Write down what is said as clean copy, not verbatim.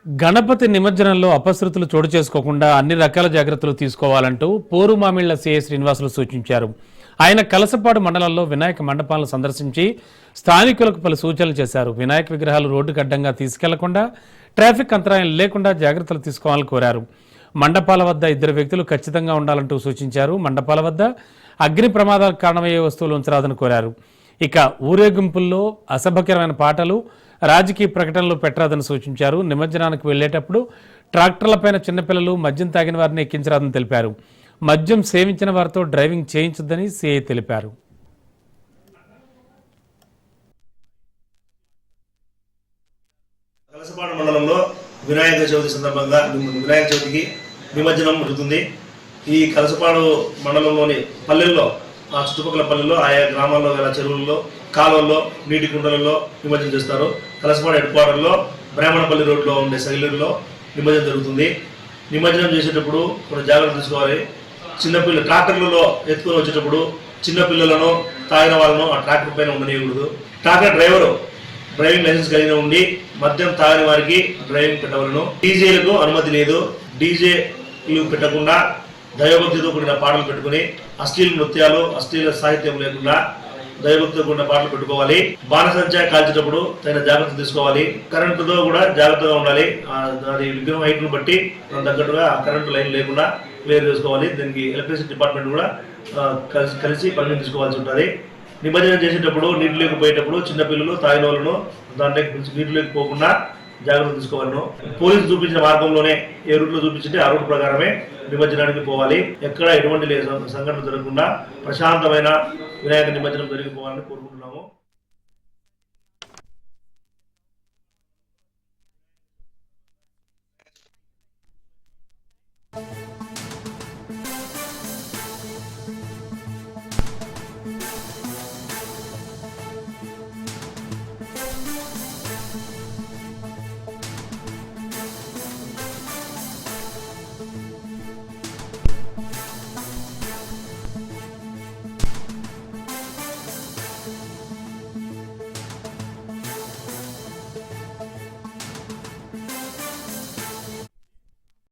గణపతి నిమజ్జనంలో అపశృతులు చోటు చేసుకోకుండా అన్ని రకాల జాగ్రత్తలు తీసుకోవాలంటూ పోరుమామిళ్ల సిఐ శ్రీనివాసులు సూచించారు. ఆయన కలసపాడు మండలంలో వినాయక మండపాలను సందర్శించి స్థానికులకు పలు సూచనలు చేశారు. వినాయక విగ్రహాలు రోడ్డుకు అడ్డంగా తీసుకెళ్లకుండా ట్రాఫిక్ అంతరాయం లేకుండా జాగ్రత్తలు తీసుకోవాలని కోరారు. మండపాల వద్ద 2 వ్యక్తులు ఖచ్చితంగా ఉండాలంటూ సూచించారు. మండపాల వద్ద అగ్ని ప్రమాదాలకు కారణమయ్యే వస్తువులు ఉంచరాదని కోరారు. ఇక ఊరేగింపుల్లో అసభ్యకరమైన పాటలు, రాజకీయ ప్రకటనలు పెట్టరాదని సూచించారు. నిమజ్జనానికి వెళ్లేటప్పుడు ట్రాక్టర్లపైన చిన్నపిల్లలు, మద్యం తాగిన వారిని ఎక్కించరాదని తెలిపారు. మద్యం సేవించిన వారితో డ్రైవింగ్ చేయించొద్దని సిఐ తెలిపారు. కలసపాడు మండలంలో వినాయక చవితి సందర్భంగా వినాయక చవితికి నిమజ్జనం జరుగుతుంది. ఈ కలసపాడు మండలంలోని పల్లెల్లో, ఆ చుట్టుపక్కల పల్లెల్లో, ఆయా గ్రామాల్లో గల చెరువుల్లో, కాలువల్లో, నీటి కుంటలలో నిమజ్జనం చేస్తారు. కలసపాడు హెడ్ క్వార్టర్లో బ్రాహ్మణపల్లి రోడ్లో ఉండే సైలూరులో నిమజ్జనం జరుగుతుంది. నిమజ్జనం చేసేటప్పుడు కొన్ని జాగ్రత్తలు తీసుకోవాలి. చిన్నపిల్లలు ట్రాక్టర్లలో ఎత్తుకొని వచ్చేటప్పుడు చిన్నపిల్లలను, తాగిన వాళ్ళను ఆ ట్రాక్టర్ పైన ఉండనియకూడదు. ట్రాక్టర్ డ్రైవింగ్ లైసెన్స్ కలిగి ఉండి మద్యం తాగని వారికి డ్రైవింగ్ పెట్టవలను. డీజేలకు అనుమతి లేదు. డీజేలు పెట్టకుండా దైవభక్తితో కూడిన పాటలు పెట్టుకుని అశ్లీల నృత్యాలు, అశ్లీల సాహిత్యం లేకుండా దైవభక్తితో కూడిన పాటలు పెట్టుకోవాలి. బాణసంచా కాల్చేటప్పుడు తగిన జాగ్రత్తలు తీసుకోవాలి. కరెంటుతో కూడా జాగ్రత్తగా ఉండాలి. అది విగ్రహం హైట్ను బట్టి తగ్గట్టుగా కరెంటు లైన్ లేకుండా క్లియర్ చేసుకోవాలి. దీనికి ఎలక్ట్రిసిటీ డిపార్ట్మెంట్ కూడా కలిసి పర్మిషన్ తీసుకోవాల్సి ఉంటుంది. నిమజ్జనం చేసేటప్పుడు నీటిలోకి పోయేటప్పుడు చిన్నపిల్లలు, తాగిన వాళ్ళను దాంట్లో నీటిలోకి పోకుండా జాగ్రత్త తీసుకోవాలను. పోలీసు చూపించిన మార్గంలోనే ఏ రూట్లో చూపించింటే ఆ రూట్ ప్రకారమే నిమజ్జనానికి పోవాలి. ఎక్కడ ఎటువంటి సంఘటన జరగకుండా ప్రశాంతమైన వినాయక నిమజ్జనం జరిగిపోవాలని కోరుకుంటున్నాము.